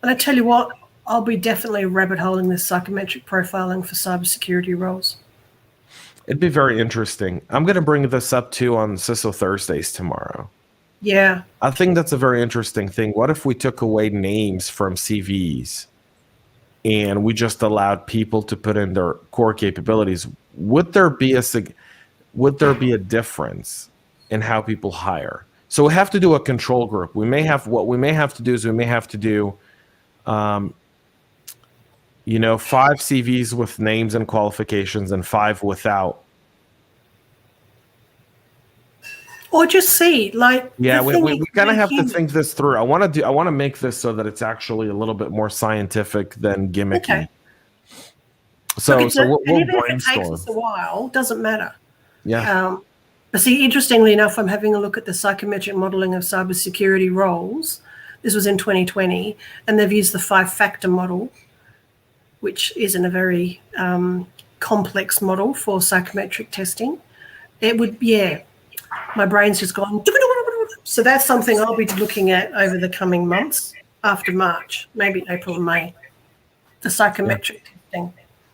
And I tell you what, I'll be definitely rabbit holing this psychometric profiling for cybersecurity roles. It'd be very interesting. I'm going to bring this up too on CISO Thursdays tomorrow. Yeah. I think that's a very interesting thing. What if we took away names from CVs and we just allowed people to put in their core capabilities? Would there be a difference in how people hire? So we have to do a control group. We may have to do 5 CVs with names and qualifications and 5 without. Or just see, like, yeah, we kind of have to think this through. I want to make this so that it's actually a little bit more scientific than gimmicky. Okay. So we'll even if it takes us a while, doesn't matter. Yeah. But see, interestingly enough, I'm having a look at the psychometric modeling of cybersecurity roles. This was in 2020, and they've used the 5-factor model, which isn't a very complex model for psychometric testing. It would, my brain's just gone. So that's something I'll be looking at over the coming months after March, maybe April and May, the psychometric testing.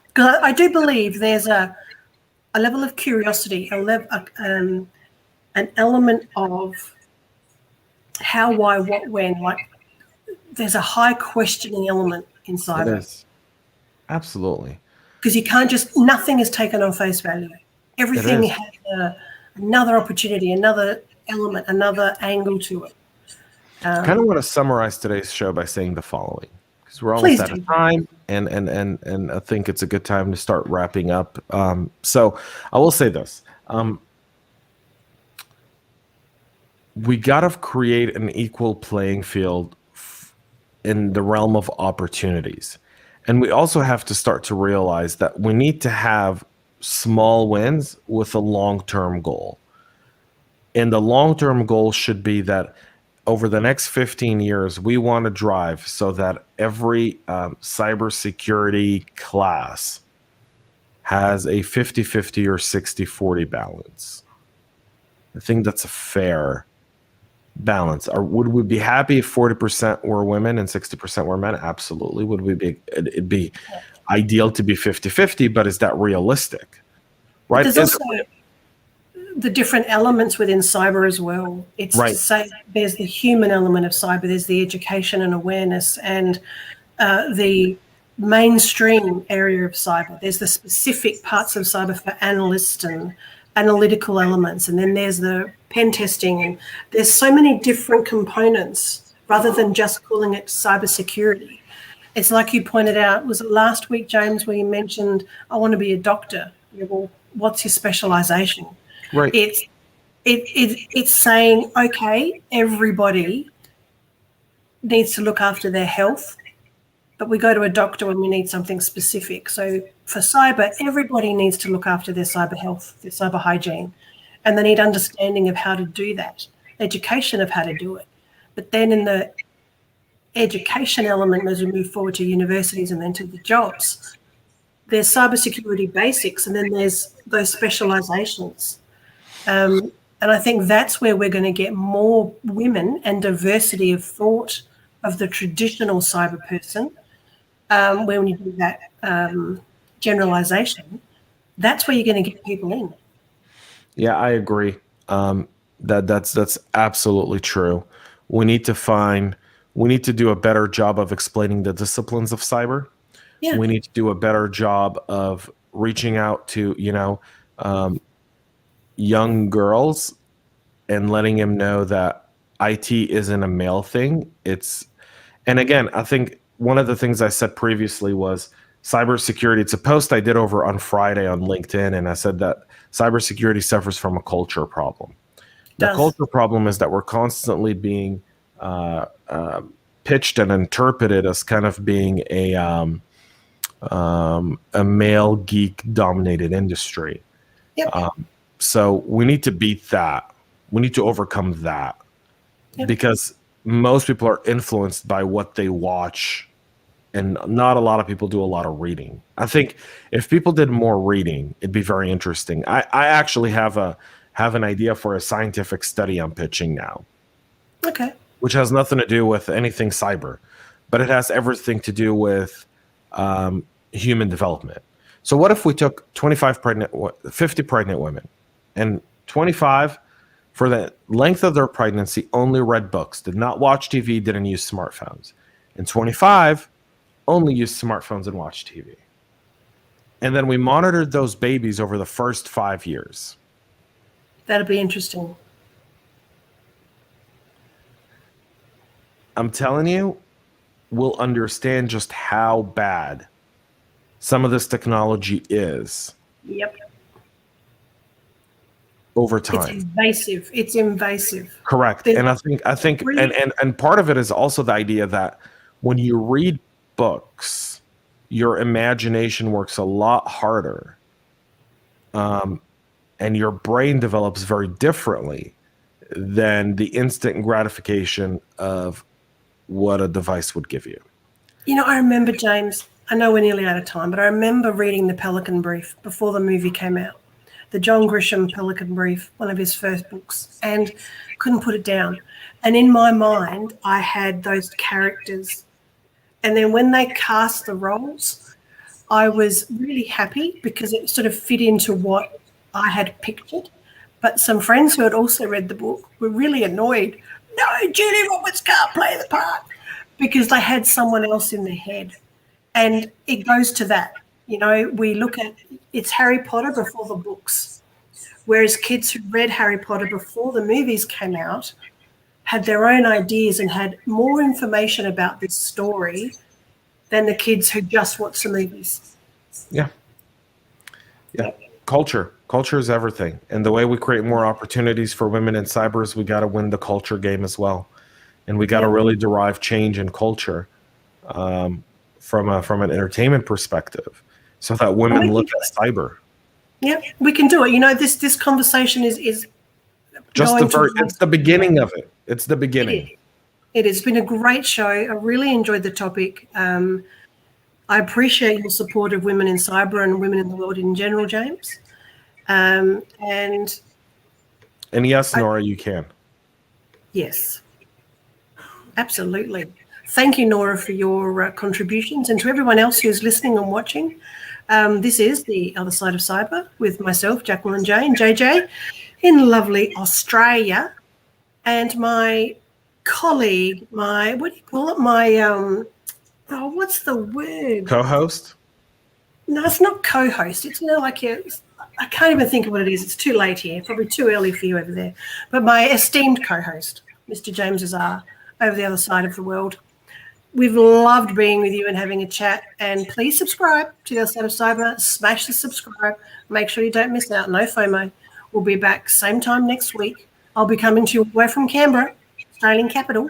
Because I do believe there's a level of curiosity, an element of how, why, what, when. Like, there's a high questioning element in cyber. It is. Absolutely. Because you can't nothing is taken on face value. Everything has another opportunity, another element, another angle to it. I kind of want to summarize today's show by saying the following, because we're almost out of time, and I think it's a good time to start wrapping up. So I will say this. We got to create an equal playing field in the realm of opportunities. And we also have to start to realize that we need to have small wins with a long-term goal. And the long-term goal should be that over the next 15 years, we want to drive so that every cybersecurity class has a 50-50 or 60-40 balance. I think that's a fair balance. Or would we be happy if 40% were women and 60% were men? Absolutely. Would we be? It'd be ideal to be 50-50, but is that realistic? Right. There's also the different elements within cyber as well. It's to say there's the human element of cyber, there's the education and awareness, and the mainstream area of cyber. There's the specific parts of cyber for analysts and analytical elements, and then there's the pen testing, and there's so many different components rather than just calling it cybersecurity. It's like you pointed out, was it last week, James, where you mentioned, I want to be a doctor. Yeah, well, what's your specialization? Right. It's saying, okay, everybody needs to look after their health but we go to a doctor when we need something specific. So for cyber, everybody needs to look after their cyber health, their cyber hygiene, and they need understanding of how to do that, education of how to do it. But then in the education element, as we move forward to universities and then to the jobs, there's cybersecurity basics, and then there's those specializations. And I think that's where we're going to get more women and diversity of thought of the traditional cyber person. When you do that generalization, that's where you're going to get people in. Yeah, I agree. That's absolutely true. We need to do a better job of explaining the disciplines of cyber. Yeah. We need to do a better job of reaching out to, young girls and letting them know that IT isn't a male thing. And again, I think one of the things I said previously was cybersecurity. It's a post I did over on Friday on LinkedIn, and I said that cybersecurity suffers from a culture problem. The culture problem is that we're constantly being pitched and interpreted as kind of being a male geek dominated industry. Yep. So we need to beat that. We need to overcome that. Yep. Because most people are influenced by what they watch, and not a lot of people do a lot of reading. I think if people did more reading, it'd be very interesting. I actually have an idea for a scientific study I'm pitching now. Okay. Which has nothing to do with anything cyber, but it has everything to do with human development. So what if we took 50 pregnant women, and 25 for the length of their pregnancy only read books, did not watch TV, didn't use smartphones, and 25 only used smartphones and watched TV. And then we monitored those babies over the first 5 years. That'll be interesting. I'm telling you, we'll understand just how bad some of this technology is. Yep. Over time. It's invasive. Correct. And I think and part of it is also the idea that when you read books, your imagination works a lot harder. And your brain develops very differently than the instant gratification of what a device would give you. I remember, James, I know we're nearly out of time, but I remember reading the Pelican Brief before the movie came out. The John Grisham Pelican Brief, one of his first books, and couldn't put it down. And in my mind, I had those characters. And then when they cast the roles, I was really happy because it sort of fit into what I had pictured. But some friends who had also read the book were really annoyed. No, Julie Roberts can't play the part, because they had someone else in their head. And it goes to that. We look at, it's Harry Potter before the books, whereas kids who read Harry Potter before the movies came out had their own ideas and had more information about this story than the kids who just watched the movies. Yeah. Culture is everything. And the way we create more opportunities for women in cyber is we got to win the culture game as well. And we got to really derive change in culture from an entertainment perspective, so that women look at cyber. Yeah, we can do it. This conversation is just it's the beginning of it. It's the beginning. It has been a great show. I really enjoyed the topic. I appreciate your support of women in cyber and women in the world in general, James. And yes, Nora, you can. Yes, absolutely. Thank you, Nora, for your contributions, and to everyone else who's listening and watching. This is The Other Side of Cyber with myself, Jacqueline Jane, JJ, in lovely Australia, and my colleague, what do you call it? What's the word? Co-host? No, it's not co-host. It's I can't even think of what it is. It's too late here. Probably too early for you over there. But my esteemed co-host, Mr. James Azar, over the other side of the world. We've loved being with you and having a chat. And please subscribe to The Other Side of Cyber. Smash the subscribe. Make sure you don't miss out. No FOMO. We'll be back same time next week. I'll be coming to you away from Canberra, Australian capital.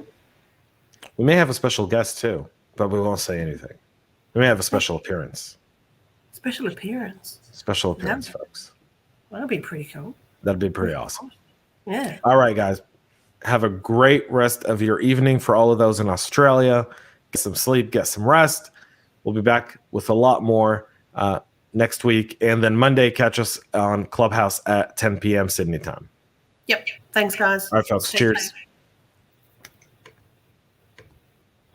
We may have a special guest too. but we won't say anything. We may have a special appearance. Special appearance. Special appearance, folks. That'd be pretty cool. That'd be pretty awesome. Yeah. All right, guys. Have a great rest of your evening for all of those in Australia. Get some sleep, get some rest. We'll be back with a lot more next week. And then Monday, catch us on Clubhouse at 10 p.m. Sydney time. Yep. Thanks, guys. All right, folks. Stay Cheers. safe.